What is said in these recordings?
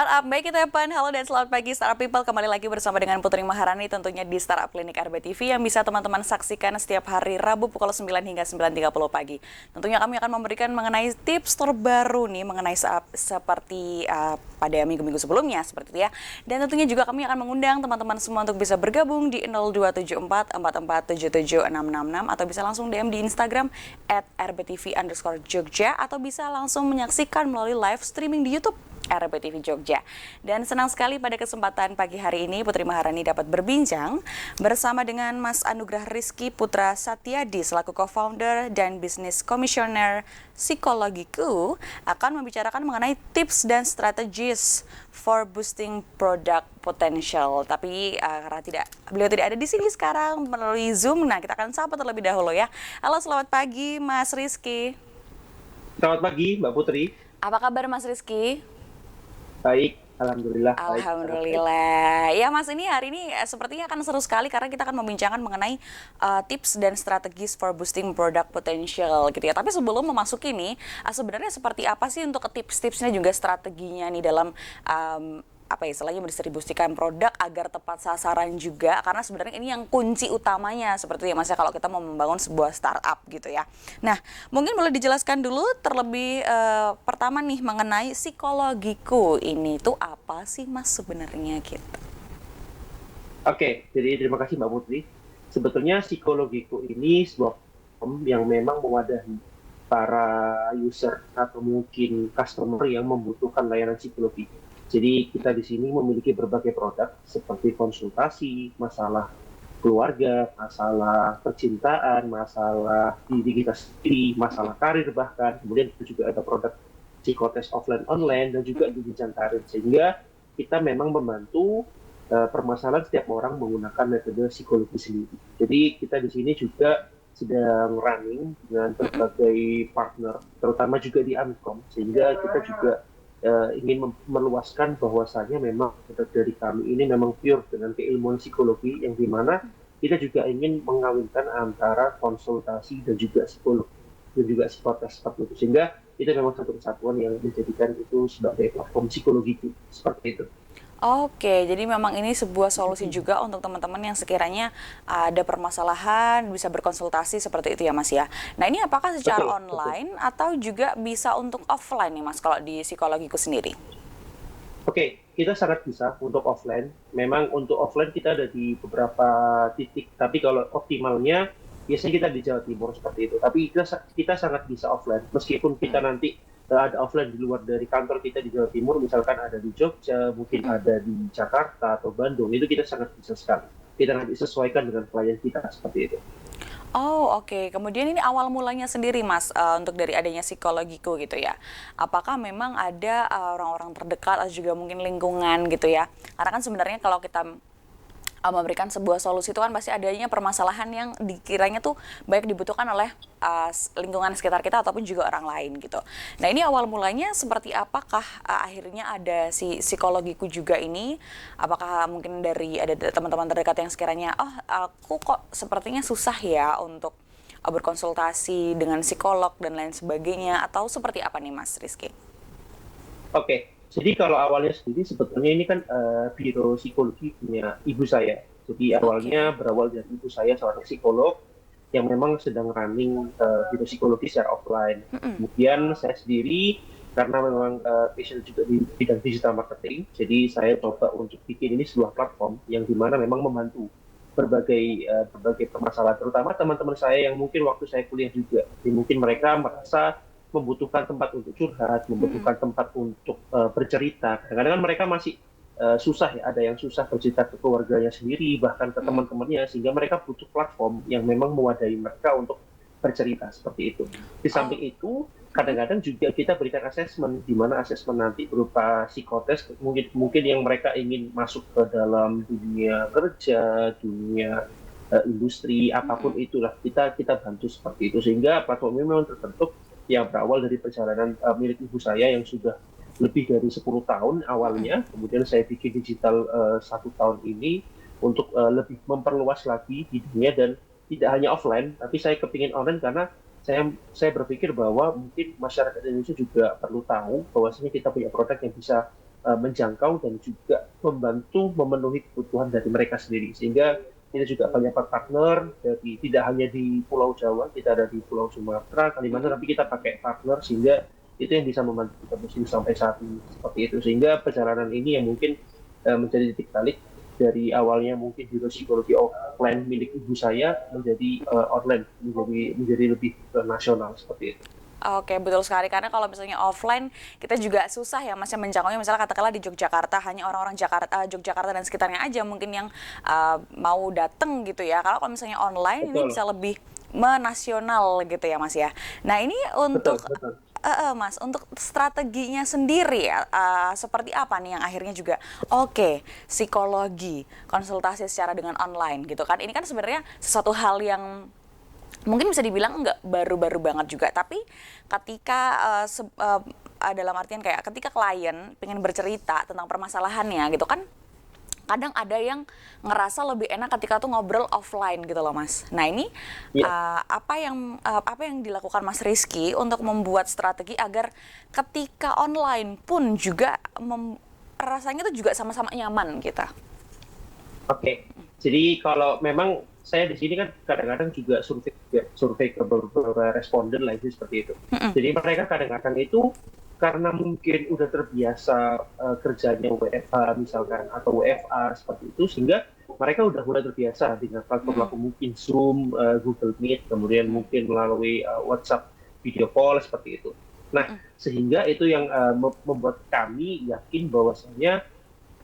Startup, baik itu Evan. Halo dan selamat pagi Startup People. Kembali lagi bersama dengan Putri Maharani tentunya di Startup Klinik RBTV yang bisa teman-teman saksikan setiap hari Rabu pukul 9 hingga 9.30 pagi. Tentunya kami akan memberikan mengenai tips terbaru nih mengenai seperti pada minggu-minggu sebelumnya seperti itu ya. Dan tentunya juga kami akan mengundang teman-teman semua untuk bisa bergabung di 0274 4477 atau bisa langsung DM di Instagram @rbtv_jogja atau bisa langsung menyaksikan melalui live streaming di YouTube RBTV Jogja. Dan senang sekali pada kesempatan pagi hari ini Putri Maharani dapat berbincang bersama dengan Mas Anugrah Rizky Putra Satyadi selaku co-founder dan business commissioner Psikologiku akan membicarakan mengenai tips dan strategis for boosting product potential. Tapi karena beliau tidak ada di sini sekarang melalui Zoom, nah kita akan sapa terlebih dahulu ya. Halo, selamat pagi Mas Rizky. Selamat pagi, Mbak Putri. Apa kabar Mas Rizky? Baik, alhamdulillah baik, sangat baik. Alhamdulillah. Ya Mas, ini hari ini sepertinya akan seru sekali karena kita akan membincangkan mengenai tips dan strategis for boosting product potential gitu ya. Tapi sebelum memasuki nih, sebenarnya seperti apa sih untuk tips-tipsnya juga strateginya nih dalam apa ya, istilahnya mendistribusikan produk agar tepat sasaran juga, karena sebenarnya ini yang kunci utamanya seperti itu ya Mas ya kalau kita mau membangun sebuah startup gitu ya. Nah, mungkin boleh dijelaskan dulu terlebih pertama nih mengenai Psikologiku ini tuh apa sih Mas sebenarnya gitu. Oke, jadi terima kasih Mbak Putri. Sebetulnya Psikologiku ini sebuah platform yang memang mewadahi para user atau mungkin customer yang membutuhkan layanan psikologi. Jadi kita di sini memiliki berbagai produk seperti konsultasi, masalah keluarga, masalah percintaan, masalah diri kita sendiri, masalah karir bahkan. Kemudian juga ada produk psikotes offline online dan juga di jenjang karir. Sehingga kita memang membantu permasalahan setiap orang menggunakan metode psikologi sendiri. Jadi kita di sini juga sedang running dengan berbagai partner, terutama juga di Amcom, sehingga kita juga ingin meluaskan bahwasannya memang dari kami ini memang pure dengan keilmuan psikologi yang dimana kita juga ingin mengawinkan antara konsultasi dan juga psikolog dan juga psikotes seperti itu, sehingga itu memang satu kesatuan yang menjadikan itu sebagai platform psikologi seperti itu. Oke, jadi memang ini sebuah solusi juga untuk teman-teman yang sekiranya ada permasalahan bisa berkonsultasi seperti itu ya Mas ya. Nah, ini apakah secara Betul, betul. online atau juga bisa untuk offline nih Mas kalau di Psikologiku sendiri? Oke, kita sangat bisa untuk offline. Memang untuk offline kita ada di beberapa titik, tapi kalau optimalnya biasanya kita di Jawa Timur seperti itu. Tapi kita sangat bisa offline, meskipun kita nanti ada offline di luar dari kantor kita di Jawa Timur, misalkan ada di Jogja, mungkin ada di Jakarta atau Bandung, itu kita sangat bisa sekali. Kita nanti sesuaikan dengan klien kita seperti itu. Oh, oke. Kemudian ini awal mulanya sendiri Mas, untuk dari adanya Psikologiku gitu ya. Apakah memang ada orang-orang terdekat atau juga mungkin lingkungan gitu ya? Karena kan sebenarnya kalau kita memberikan sebuah solusi itu kan pasti adanya permasalahan yang dikiranya tuh banyak dibutuhkan oleh lingkungan sekitar kita ataupun juga orang lain gitu. Nah, ini awal mulanya seperti apakah akhirnya ada si Psikologiku juga ini? Apakah mungkin dari ada teman-teman terdekat yang sekiranya, oh aku kok sepertinya susah ya untuk berkonsultasi dengan psikolog dan lain sebagainya, atau seperti apa nih Mas Rizky? Oke, jadi kalau awalnya sendiri sebetulnya ini kan biro psikologi punya ibu saya. Jadi awalnya Oke. berawal dari ibu saya seorang psikolog yang memang sedang running biro psikologi secara offline. Kemudian saya sendiri karena memang passion juga di bidang digital marketing, jadi saya coba untuk bikin ini sebuah platform yang dimana memang membantu berbagai permasalahan, terutama teman-teman saya yang mungkin waktu saya kuliah juga, jadi mungkin mereka merasa membutuhkan tempat untuk curhat, membutuhkan tempat untuk bercerita. Kadang-kadang kan mereka masih susah ya, ada yang susah bercerita ke keluarganya sendiri, bahkan ke teman-temannya, sehingga mereka butuh platform yang memang mewadahi mereka untuk bercerita seperti itu. Di Oh. samping itu, kadang-kadang juga kita berikan asesmen, di mana asesmen nanti berupa psikotes, mungkin mungkin yang mereka ingin masuk ke dalam dunia kerja, dunia industri, apapun itulah, kita bantu seperti itu. Sehingga platform ini memang terbentuk yang berawal dari perjalanan milik ibu saya yang sudah lebih dari 10 tahun awalnya, kemudian saya bikin digital 1 tahun ini untuk lebih memperluas lagi di dunia, dan tidak hanya offline, tapi saya kepingin online karena saya berpikir bahwa mungkin masyarakat Indonesia juga perlu tahu bahwasanya kita punya produk yang bisa menjangkau dan juga membantu memenuhi kebutuhan dari mereka sendiri. Sehingga kita juga banyak partner dari tidak hanya di Pulau Jawa, kita ada di Pulau Sumatera, Kalimantan, tapi kita pakai partner sehingga itu yang bisa membantu kita musim sampai saat ini seperti itu. Sehingga perjalanan ini yang mungkin menjadi titik balik dari awalnya mungkin biro psikologi offline milik ibu saya menjadi online, menjadi lebih nasional seperti itu. Oke, betul sekali. Karena kalau misalnya offline, kita juga susah ya Mas, yang menjangkaunya. Misalnya katakanlah di Yogyakarta, hanya orang-orang Jakarta, Yogyakarta dan sekitarnya aja mungkin yang mau dateng gitu ya. Kalau misalnya online, ini Betul, bisa lebih menasional gitu ya Mas ya. Nah ini untuk betul, betul. Mas, untuk strateginya sendiri ya, seperti apa nih yang akhirnya juga oke, psikologi, konsultasi secara dengan online gitu kan. Ini kan sebenarnya sesuatu hal yang mungkin bisa dibilang nggak baru-baru banget juga, tapi ketika dalam artian kayak ketika klien pengen bercerita tentang permasalahannya gitu kan, kadang ada yang ngerasa lebih enak ketika tuh ngobrol offline gitu loh Mas. Nah ini Iya. apa yang dilakukan Mas Rizky untuk membuat strategi agar ketika online pun juga rasanya tuh juga sama-sama nyaman gitu. Oke, jadi kalau memang saya di sini kan kadang-kadang juga survei ke beberapa responden lah itu seperti itu. Mm-mm. Jadi mereka kadang-kadang itu karena mungkin udah terbiasa kerjanya WFH misalkan atau WFA seperti itu sehingga mereka udah mulai terbiasa dengan Mm-mm. platform mungkin Zoom, Google Meet, kemudian mungkin melalui WhatsApp video call seperti itu. Nah, Mm-mm. sehingga itu yang membuat kami yakin bahwasanya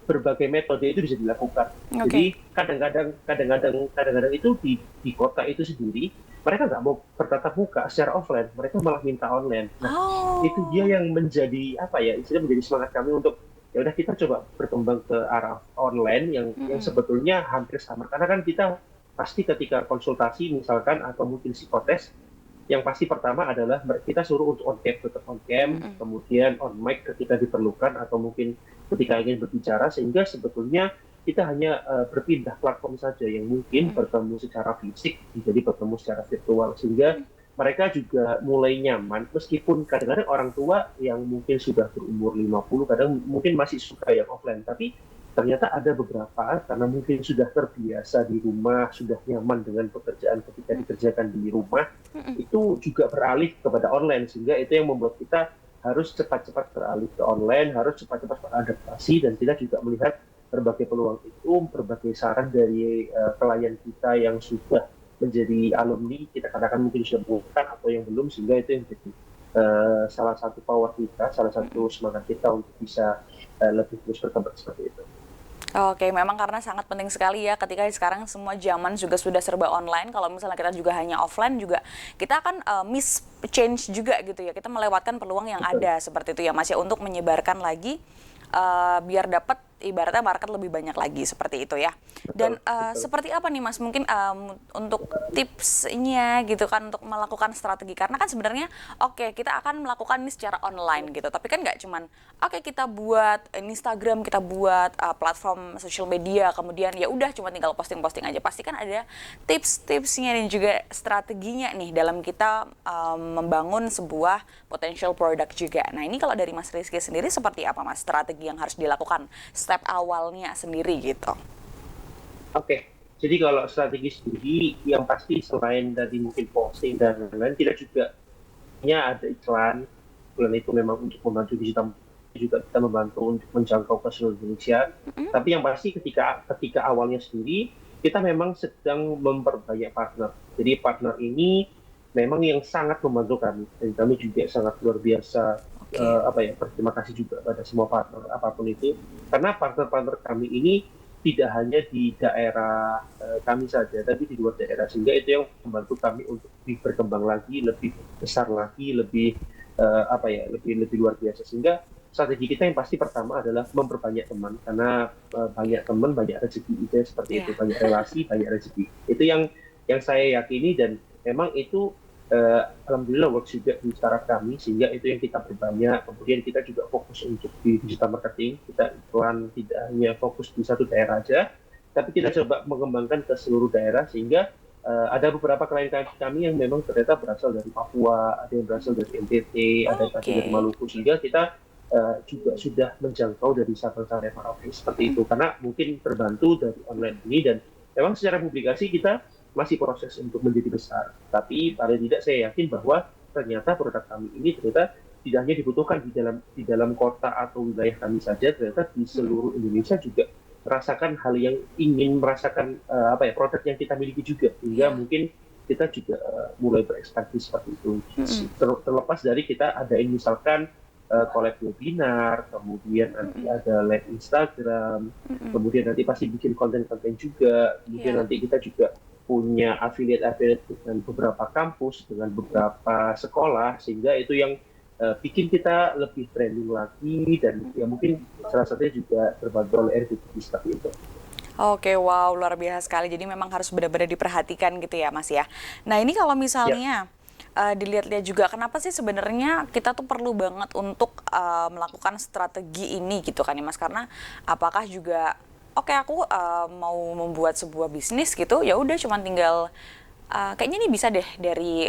berbagai metode itu bisa dilakukan. Oke. Jadi kadang-kadang itu di kota itu sendiri mereka nggak mau bertatap muka secara offline, mereka malah minta online. Nah, itu dia Oh. yang menjadi apa ya, istilah menjadi semangat kami untuk ya udah kita coba berkembang ke arah online yang Mm-mm. sebetulnya hampir sama. Karena kan kita pasti ketika konsultasi misalkan atau mungkin psikotes yang pasti pertama adalah kita suruh untuk on cam, tetap on cam, Mm-mm. kemudian on mic ketika diperlukan atau mungkin ketika ingin berbicara, sehingga sebetulnya kita hanya berpindah platform saja yang mungkin Mm-mm. bertemu secara fisik menjadi bertemu secara virtual, sehingga mereka juga mulai nyaman meskipun kadang-kadang orang tua yang mungkin sudah berumur 50 kadang mungkin masih suka yang offline, tapi ternyata ada beberapa karena mungkin sudah terbiasa di rumah, sudah nyaman dengan pekerjaan ketika dikerjakan di rumah, Mm-mm. itu juga beralih kepada online sehingga itu yang membuat kita harus cepat-cepat beralih ke online, harus cepat-cepat beradaptasi dan kita juga melihat berbagai peluang itu, berbagai saran dari klien kita yang sudah menjadi alumni, kita katakan mungkin sudah bukan atau yang belum, sehingga itu yang jadi salah satu power kita, salah satu semangat kita untuk bisa lebih terus berkembang seperti itu. Oke, memang karena sangat penting sekali ya ketika sekarang semua zaman juga sudah serba online. Kalau misalnya kita juga hanya offline juga, kita akan miss change juga gitu ya. Kita melewatkan peluang yang Betul, ada seperti itu ya Mas ya untuk menyebarkan lagi biar dapat ibaratnya market lebih banyak lagi seperti itu ya. Dan betul, betul. seperti apa nih Mas mungkin untuk tipsnya gitu kan untuk melakukan strategi karena kan sebenarnya oke kita akan melakukan ini secara online gitu tapi kan nggak cuman oke kita buat Instagram kita buat platform social media kemudian ya udah cuma tinggal posting-posting aja pasti kan ada tips-tipsnya dan juga strateginya nih dalam kita membangun sebuah potential product juga. Nah ini kalau dari Mas Rizky sendiri seperti apa Mas strategi yang harus dilakukan step awalnya sendiri gitu. Oke, jadi kalau strategi sendiri yang pasti selain dari mungkin posting dan lain-lain, tidak juga hanya ada iklan. Iklan itu memang untuk membantu digital juga kita membantu untuk menjangkau ke seluruh Indonesia. Mm-mm. Tapi yang pasti ketika awalnya sendiri kita memang sedang memperbanyak partner. Jadi partner ini memang yang sangat membantu kami dan kami juga sangat luar biasa Oke. apa ya berterima kasih juga pada semua partner apapun itu karena partner-partner kami ini tidak hanya di daerah kami saja, tapi di luar daerah sehingga itu yang membantu kami untuk lebih berkembang lagi, lebih besar lagi, lebih apa ya, lebih luar biasa. Sehingga strategi kita yang pasti pertama adalah memperbanyak teman karena banyak teman banyak rezeki itu seperti itu, Iya. banyak relasi banyak rezeki. Itu yang saya yakini dan memang itu alhamdulillah works juga di startup kami sehingga itu yang kita perbanyak kemudian kita juga fokus untuk di digital marketing kita iklan tidak hanya fokus di satu daerah aja tapi kita coba mengembangkan ke seluruh daerah sehingga ada beberapa klien kami yang memang ternyata berasal dari Papua ada yang berasal dari NTT ada yang berasal dari Oke. Maluku sehingga kita juga sudah menjangkau dari Sabang sampai Merauke seperti itu, karena mungkin terbantu dari online ini. Dan memang secara publikasi kita masih proses untuk menjadi besar, tapi paling tidak saya yakin bahwa ternyata produk kami ini ternyata tidak hanya dibutuhkan di dalam kota atau wilayah kami saja, ternyata di seluruh Indonesia juga merasakan hal yang ingin merasakan produk yang kita miliki juga, hingga mungkin kita juga mulai berekspansi seperti itu. Terlepas dari kita adain misalkan collab webinar, kemudian nanti ada live Instagram, kemudian nanti pasti bikin konten-konten juga, kemudian nanti kita juga punya affiliate dengan beberapa kampus, dengan beberapa sekolah, sehingga itu yang bikin kita lebih trending lagi, dan ya mungkin salah satunya juga terbantu oleh RBTV seperti itu. Oke, wow, luar biasa sekali. Jadi memang harus benar-benar diperhatikan gitu ya, Mas ya. Nah, ini kalau misalnya dilihat-lihat juga, kenapa sih sebenarnya kita tuh perlu banget untuk melakukan strategi ini gitu kan ya, Mas? Karena apakah juga, oke, aku mau membuat sebuah bisnis gitu, ya udah cuma tinggal kayaknya ini bisa deh dari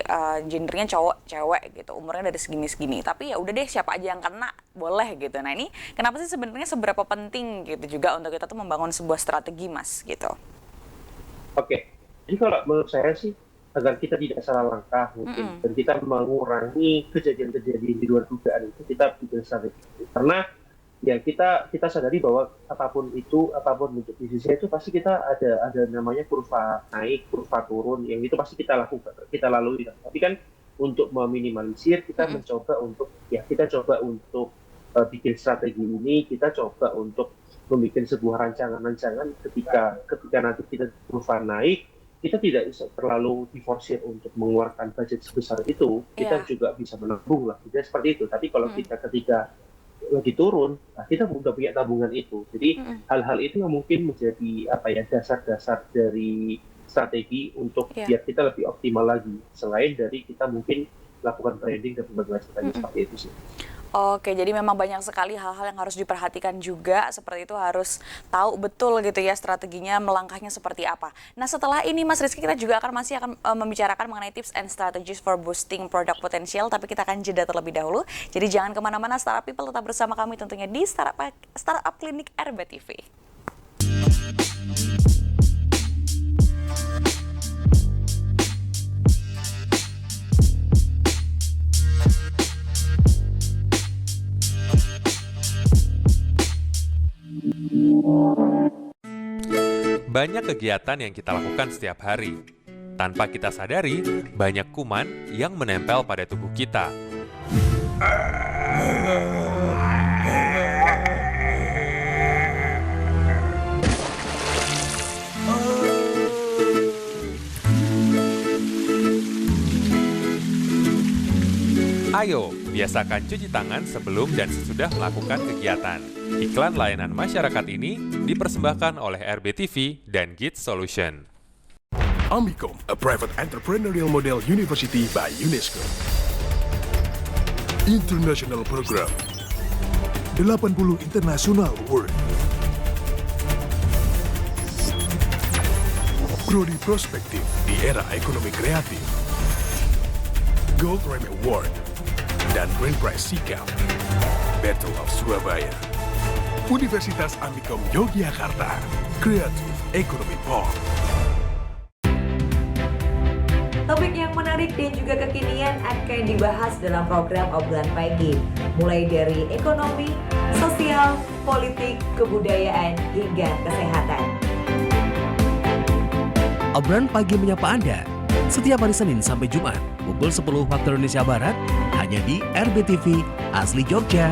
gendernya cowok cewek gitu, umurnya dari segini-segini, tapi ya udah deh siapa aja yang kena boleh gitu. Nah, ini kenapa sih sebenarnya seberapa penting gitu juga untuk kita tuh membangun sebuah strategi, Mas, gitu. Oke, jadi kalau menurut saya sih, agar kita tidak salah langkah mungkin, dan kita mengurangi kejadian-kejadian di luar dugaan itu, kita bikin strategi. Karena ya kita sadari bahwa apapun bentuk bisnisnya itu pasti kita ada namanya kurva naik, kurva turun, yang itu pasti kita lakukan, kita lalui. Tapi kan untuk meminimalisir, kita coba untuk bikin strategi ini, kita coba untuk membuat sebuah rancangan ketika nanti kita kurva naik, kita tidak bisa terlalu diforsir untuk mengeluarkan budget sebesar itu, kita juga bisa menabung lah, tidak seperti itu. Tapi kalau kita ketika lagi turun, nah kita udah punya tabungan itu. Jadi hal-hal itu yang mungkin menjadi dasar-dasar dari strategi untuk biar kita lebih optimal lagi. Selain dari kita mungkin lakukan branding dan berbagai macam seperti itu sih. Oke, jadi memang banyak sekali hal-hal yang harus diperhatikan juga, seperti itu harus tahu betul gitu ya strateginya, melangkahnya seperti apa. Nah, setelah ini Mas Rizky, kita juga masih akan membicarakan mengenai tips and strategies for boosting product potential, tapi kita akan jeda terlebih dahulu. Jadi jangan kemana-mana, Startup People, tetap bersama kami tentunya di Startup Clinic RBTV. Banyak kegiatan yang kita lakukan setiap hari. Tanpa kita sadari, banyak kuman yang menempel pada tubuh kita. Ayo, biasakan cuci tangan sebelum dan sesudah melakukan kegiatan. Iklan layanan masyarakat ini dipersembahkan oleh RBTV dan Git Solution. Amicom, a private entrepreneurial model university by UNESCO. International Program 80 International Award. Prodi Prospektif di era ekonomi kreatif. Gold Rem Award dan Grand Prize Sikap. Battle of Surabaya. Universitas Amicom Yogyakarta. Creative Economy Park. Topik yang menarik dan juga kekinian akan dibahas dalam program Obrolan Pagi, mulai dari ekonomi, sosial, politik, kebudayaan, hingga kesehatan. Obrolan Pagi menyapa Anda setiap hari Senin sampai Jumat pukul 10 waktu Indonesia Barat hanya di RBTV Asli Jogja.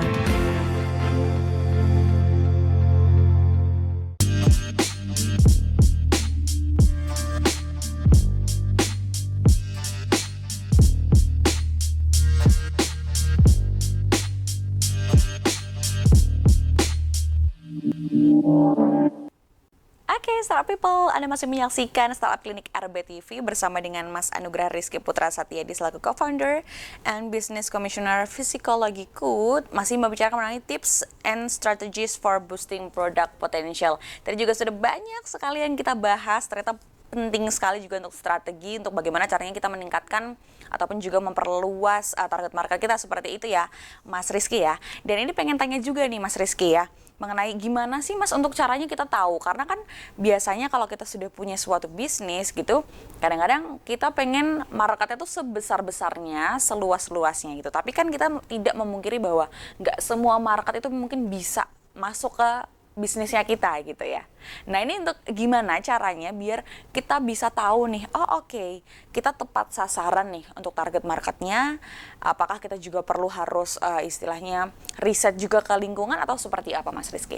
Startup People, Anda masih menyaksikan Startup Clinic RBTV bersama dengan Mas Anugrah Rizky Putra Satyadi selaku co-founder and business commissioner Psikologiku, masih membicarakan mengenai tips and strategies for boosting product potential. Tadi juga sudah banyak sekali yang kita bahas, ternyata penting sekali juga untuk strategi untuk bagaimana caranya kita meningkatkan ataupun juga memperluas target market kita seperti itu ya Mas Rizky ya. Dan ini pengen tanya juga nih Mas Rizky ya, mengenai gimana sih Mas untuk caranya kita tahu, karena kan biasanya kalau kita sudah punya suatu bisnis gitu, kadang-kadang kita pengen marketnya tuh sebesar-besarnya, seluas-luasnya gitu, tapi kan kita tidak memungkiri bahwa nggak semua market itu mungkin bisa masuk ke bisnisnya kita gitu ya. Nah ini untuk gimana caranya biar kita bisa tahu nih, oh oke, kita tepat sasaran nih untuk target marketnya, apakah kita juga perlu harus istilahnya riset juga ke lingkungan atau seperti apa Mas Rizky?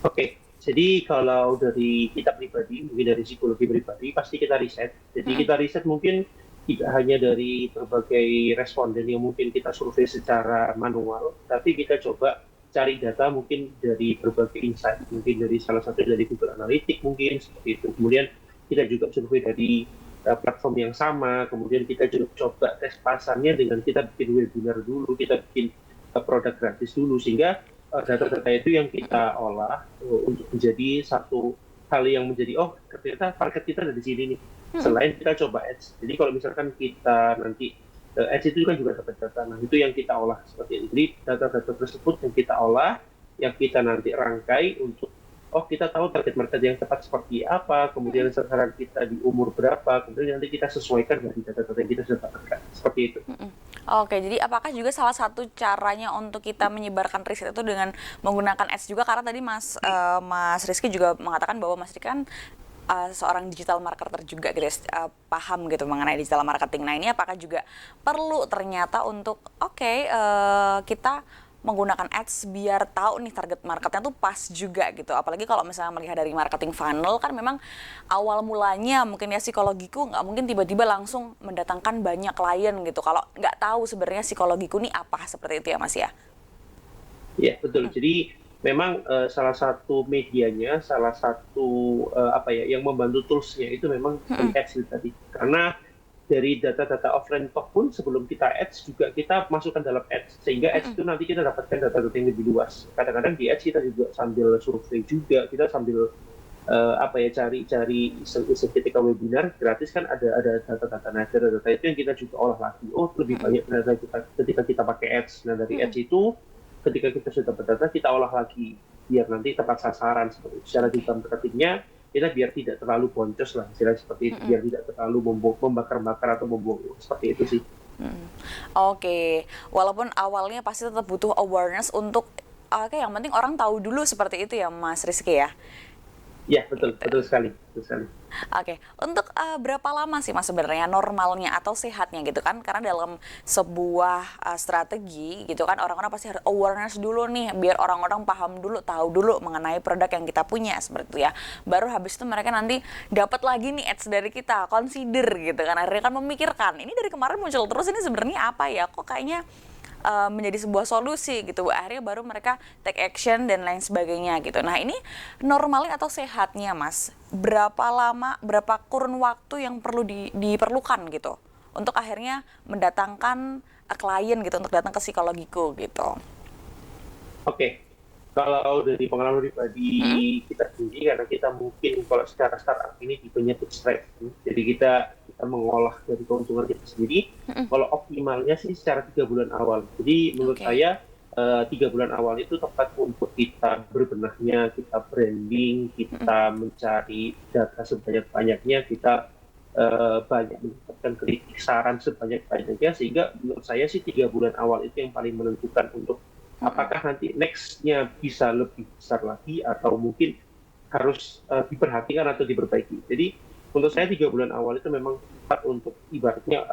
Oke, jadi kalau dari kita pribadi, mungkin dari psikologi pribadi, pasti kita riset. Jadi kita riset mungkin tidak hanya dari berbagai responden yang mungkin kita survei secara manual, tapi kita coba cari data mungkin dari berbagai insight, mungkin dari salah satu dari Google Analytics mungkin seperti itu. Kemudian kita juga survei dari platform yang sama, kemudian kita juga coba tes pasarnya dengan kita bikin webinar dulu, kita bikin produk gratis dulu, sehingga data-data itu yang kita olah untuk menjadi satu hal yang menjadi, oh ternyata market kita ada di sini nih, selain kita coba ads. Jadi kalau misalkan kita nanti ads itu kan juga dapat data, nah itu yang kita olah seperti ini. Jadi data-data tersebut yang kita olah, yang kita nanti rangkai untuk, oh kita tahu target market yang tepat seperti apa, kemudian sasaran kita di umur berapa, kemudian nanti kita sesuaikan dari data-data yang kita sudah dapatkan, seperti itu. Oke, jadi apakah juga salah satu caranya untuk kita menyebarkan riset itu dengan menggunakan ads juga? Karena tadi Mas Rizky juga mengatakan bahwa Mas Rizky kan seorang digital marketer juga gitu, paham gitu mengenai digital marketing. Nah ini apakah juga perlu ternyata untuk kita menggunakan ads biar tahu nih target marketnya tuh pas juga gitu. Apalagi kalau misalnya melihat dari marketing funnel kan memang awal mulanya mungkin ya psikologiku nggak mungkin tiba-tiba langsung mendatangkan banyak klien gitu. Kalau nggak tahu sebenarnya psikologiku nih apa, seperti itu ya Mas ya? Iya betul. Jadi memang salah satu medianya, salah satu yang membantu toolsnya itu memang ads itu tadi. Karena dari data-data offline talk pun sebelum kita ads juga kita masukkan dalam ads, sehingga ads itu nanti kita dapatkan data-data yang lebih luas. Kadang-kadang di ads kita juga sambil survei juga, kita sambil cari iseng-iseng ketika webinar gratis kan ada data-data. Nah data-data itu yang kita juga olah lagi. Oh lebih banyak data ketika kita pakai ads. Nah dari ads itu ketika kita sudah dapat data kita olah lagi biar nanti tepat sasaran seperti itu. Secara digital marketingnya kita biar tidak terlalu boncos lah, istilahnya seperti itu, biar tidak terlalu membakar-bakar atau membuang seperti itu sih. Oke, walaupun awalnya pasti tetap butuh awareness untuk yang penting orang tahu dulu seperti itu ya Mas Rizky ya. Ya betul, betul sekali, betul sekali. Oke, untuk berapa lama sih Mas sebenarnya normalnya atau sehatnya gitu kan? Karena dalam sebuah strategi gitu kan orang-orang pasti harus awareness dulu nih, biar orang-orang paham dulu, tahu dulu mengenai produk yang kita punya seperti itu ya. Baru habis itu mereka nanti dapat lagi nih ads dari kita, consider gitu kan. Akhirnya kan memikirkan, ini dari kemarin muncul terus ini sebenarnya apa ya? Kok kayaknya menjadi sebuah solusi gitu, akhirnya baru mereka take action dan lain sebagainya gitu. Nah ini normalnya atau sehatnya Mas, berapa lama, berapa kurun waktu yang perlu diperlukan gitu untuk akhirnya mendatangkan klien gitu untuk datang ke psikologiku gitu? Oke, kalau dari pengalaman pribadi kita sendiri, karena kita mungkin kalau secara startup ini tipenya bootstrap, jadi kita mengolah dari keuntungan kita sendiri. Kalau optimalnya sih secara 3 bulan awal. Jadi menurut saya 3 bulan awal itu tepat untuk kita berbenahnya, kita branding, kita mencari data sebanyak-banyaknya, kita banyak mendapatkan kritik, saran sebanyak-banyaknya, sehingga menurut saya sih 3 bulan awal itu yang paling menentukan untuk apakah nanti next-nya bisa lebih besar lagi atau mungkin harus diperhatikan atau diperbaiki. Jadi menurut saya 3 bulan awal itu memang tepat untuk ibaratnya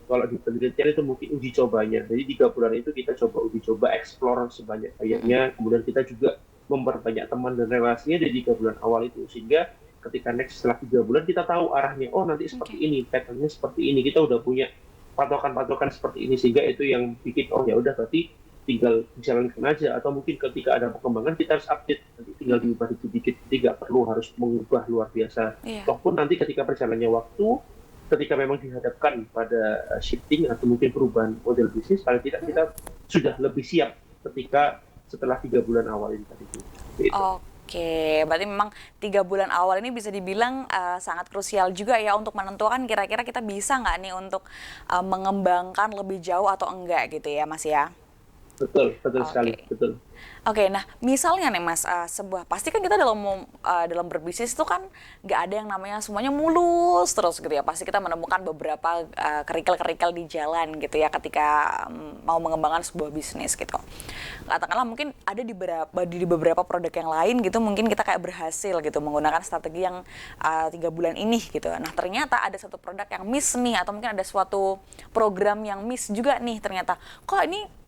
kalau di penelitian itu mungkin uji cobanya. Jadi 3 bulan itu kita coba uji coba, explore sebanyak-banyaknya, kemudian kita juga memperbanyak teman dan relasinya di 3 bulan awal itu, sehingga ketika next setelah 3 bulan kita tahu arahnya, oh nanti seperti ini, patternnya seperti ini, kita udah punya patokan-patokan seperti ini, sehingga itu yang bikin oh ya udah berarti tinggal dijalankan aja, atau mungkin ketika ada perkembangan kita harus update, nanti tinggal diubah dikit-dikit, tidak perlu harus mengubah luar biasa. Ataupun nanti ketika perjalannya waktu, ketika memang dihadapkan pada shifting atau mungkin perubahan model bisnis, paling tidak kita sudah lebih siap ketika setelah 3 bulan awal ini tadi. Oke, Oke, berarti memang 3 bulan awal ini bisa dibilang sangat krusial juga ya untuk menentukan kira-kira kita bisa nggak nih untuk mengembangkan lebih jauh atau enggak gitu ya Mas ya. Betul, betul sekali, Oke. betul. Oke, nah misalnya nih Mas, sebuah pasti kan kita dalam berbisnis itu kan nggak ada yang namanya semuanya mulus terus gitu ya. Pasti kita menemukan beberapa kerikil-kerikil di jalan gitu ya ketika mau mengembangkan sebuah bisnis gitu. Katakanlah mungkin ada di beberapa produk yang lain gitu, mungkin kita kayak berhasil gitu menggunakan strategi yang 3 bulan ini gitu. Nah ternyata ada satu produk yang miss nih, atau mungkin ada suatu program yang miss juga nih ternyata. Kok ini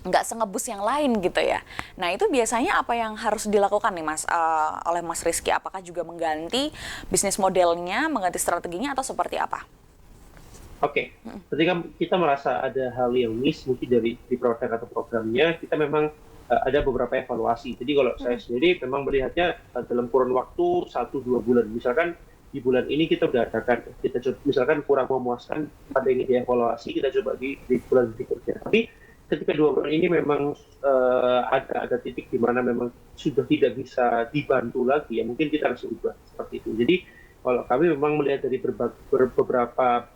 nggak sengebus yang lain gitu ya. Nah itu biasanya apa yang harus dilakukan nih Mas oleh Mas Rizky? Apakah juga mengganti bisnis modelnya, mengganti strateginya atau seperti apa? Oke, ketika kita merasa ada hal yang miss mungkin di produk atau programnya, kita memang ada beberapa evaluasi. Jadi kalau saya sendiri memang melihatnya dalam kurun waktu 1-2 bulan. Misalkan di bulan ini kita udah adakan, kita coba, misalkan kurang memuaskan, ada yang dievaluasi, kita coba di bulan berikutnya. Tapi ketika 2 bulan ini memang ada titik di mana memang sudah tidak bisa dibantu lagi, ya mungkin kita harus ubah seperti itu. Jadi kalau kami memang melihat dari beberapa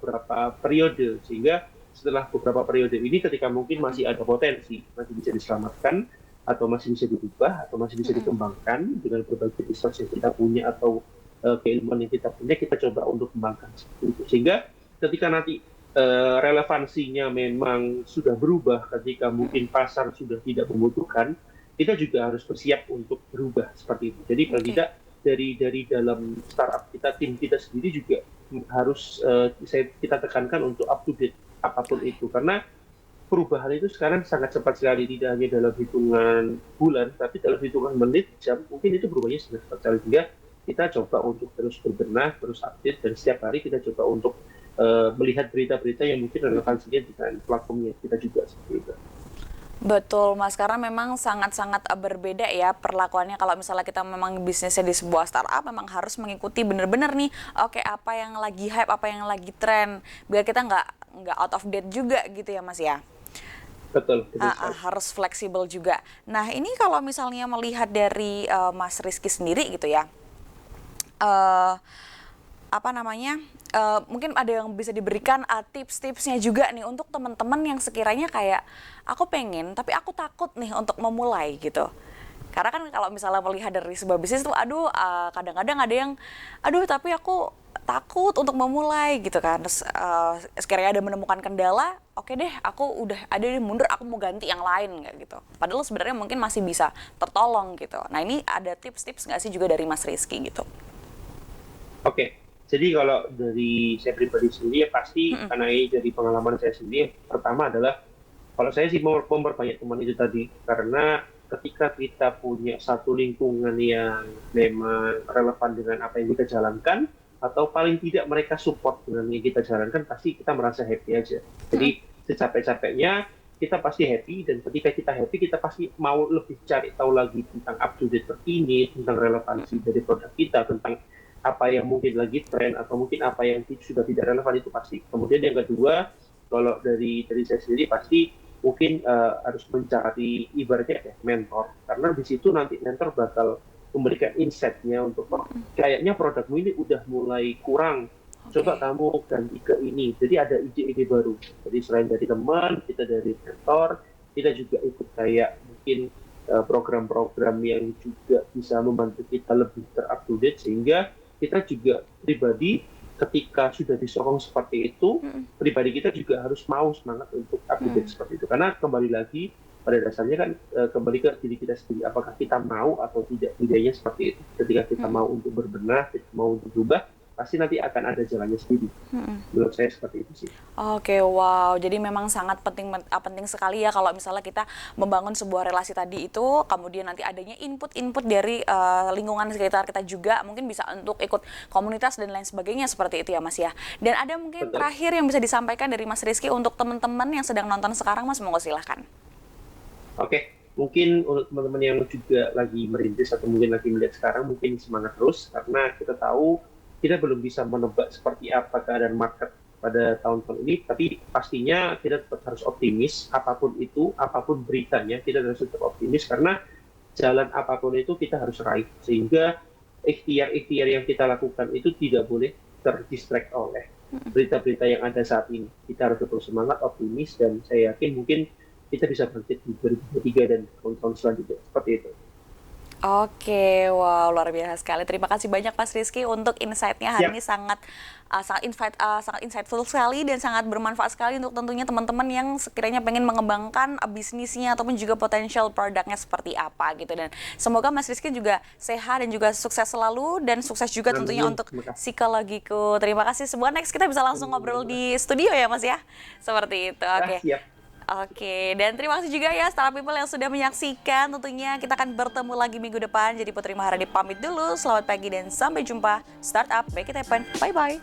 periode, sehingga setelah beberapa periode ini ketika mungkin masih ada potensi, masih bisa diselamatkan, atau masih bisa diubah, atau masih bisa dikembangkan dengan berbagai resource yang kita punya atau keilmuan yang kita punya, kita coba untuk kembangkan seperti itu. Sehingga ketika nanti relevansinya memang sudah berubah, ketika mungkin pasar sudah tidak membutuhkan, kita juga harus bersiap untuk berubah seperti itu. Jadi paling tidak dari dalam startup kita, tim kita sendiri juga harus kita tekankan untuk up to date apapun itu, karena perubahan itu sekarang sangat cepat sekali, tidak hanya dalam hitungan bulan, tapi dalam hitungan menit, jam, mungkin itu berubahnya sangat cepat sekali. Sehingga kita coba untuk terus berbenah, terus update, dan setiap hari kita coba untuk melihat berita-berita yang mungkin relevansinya dengan platformnya kita juga seperti itu. Betul Mas, karena memang sangat-sangat berbeda ya perlakuannya kalau misalnya kita memang bisnisnya di sebuah startup, memang harus mengikuti benar-benar nih, oke apa yang lagi hype, apa yang lagi tren, biar kita nggak out of date juga gitu ya Mas ya. Betul. Harus fleksibel juga. Nah ini kalau misalnya melihat dari Mas Rizky sendiri gitu ya, mungkin ada yang bisa diberikan tips-tipsnya juga nih untuk teman-teman yang sekiranya kayak aku pengen tapi aku takut nih untuk memulai gitu. Karena kan kalau misalnya melihat dari sebuah bisnis tuh kadang-kadang ada yang tapi aku takut untuk memulai gitu kan. Terus sekiranya ada menemukan kendala, oke deh aku udah ada mundur, aku mau ganti yang lain kayak gitu. Padahal sebenarnya mungkin masih bisa tertolong gitu. Nah ini ada tips-tips nggak sih juga dari Mas Rizky gitu? Oke. Jadi kalau dari saya pribadi sendiri, ya pasti karena ini dari pengalaman saya sendiri, pertama adalah kalau saya sih mau memperbanyak teman itu tadi, karena ketika kita punya satu lingkungan yang memang relevan dengan apa yang kita jalankan, atau paling tidak mereka support dengan yang kita jalankan, pasti kita merasa happy aja. Jadi secapek-capeknya kita pasti happy, dan ketika kita happy kita pasti mau lebih cari tahu lagi tentang up to date terkini, tentang relevansi dari produk kita, tentang apa yang mungkin lagi tren, atau mungkin apa yang sudah tidak relevan, itu pasti. Kemudian yang kedua, kalau dari saya sendiri pasti mungkin harus mencari ibaratnya mentor, karena di situ nanti mentor bakal memberikan insight-nya untuk kayaknya produkmu ini udah mulai kurang, coba kamu ganti ke ini. Jadi ada ide-ide baru. Jadi selain dari teman, kita dari mentor, kita juga ikut kayak mungkin program-program yang juga bisa membantu kita lebih ter-up to date, sehingga kita juga pribadi ketika sudah disokong seperti itu, pribadi kita juga harus mau semangat untuk update seperti itu. Karena kembali lagi pada dasarnya kan kembali ke diri kita sendiri, apakah kita mau atau tidak, idenya seperti itu. Ketika kita mau untuk berbenah, kita mau untuk berubah, pasti nanti akan ada jalannya sendiri. Menurut saya seperti itu sih. Oke, wow. Jadi memang sangat penting sekali ya kalau misalnya kita membangun sebuah relasi tadi itu, kemudian nanti adanya input-input dari lingkungan sekitar kita juga, mungkin bisa untuk ikut komunitas dan lain sebagainya seperti itu ya Mas ya. Dan ada mungkin terakhir yang bisa disampaikan dari Mas Rizky untuk teman-teman yang sedang nonton sekarang, Mas, monggo silahkan. Oke, mungkin untuk teman-teman yang juga lagi merintis atau mungkin lagi melihat sekarang, mungkin semangat terus, karena kita tahu kita belum bisa menebak seperti apa keadaan market pada tahun-tahun ini, tapi pastinya kita tetap harus optimis, apapun itu, apapun beritanya, kita harus tetap optimis, karena jalan apapun itu kita harus raih, sehingga ikhtiar-ikhtiar yang kita lakukan itu tidak boleh terdistract oleh berita-berita yang ada saat ini. Kita harus terus semangat, optimis, dan saya yakin mungkin kita bisa bangkit di 2023 dan tahun-tahun selanjutnya. Seperti itu. Oke, wow, luar biasa sekali. Terima kasih banyak Mas Rizky untuk insight-nya hari Siap. ini sangat insightful sekali dan sangat bermanfaat sekali untuk tentunya teman-teman yang sekiranya pengen mengembangkan bisnisnya ataupun juga potensial produknya seperti apa gitu. Dan semoga Mas Rizky juga sehat dan juga sukses selalu dan sukses juga tentunya Amin. untuk Terima kasih. psikologiku. Terima kasih. Semoga next kita bisa langsung ngobrol di studio ya Mas ya. Seperti itu. Oke. Siap. Oke, dan terima kasih juga ya Startup People yang sudah menyaksikan. Tentunya kita akan bertemu lagi minggu depan. Jadi Putri Maharani pamit dulu. Selamat pagi dan sampai jumpa. Startup, make it happen. Bye-bye.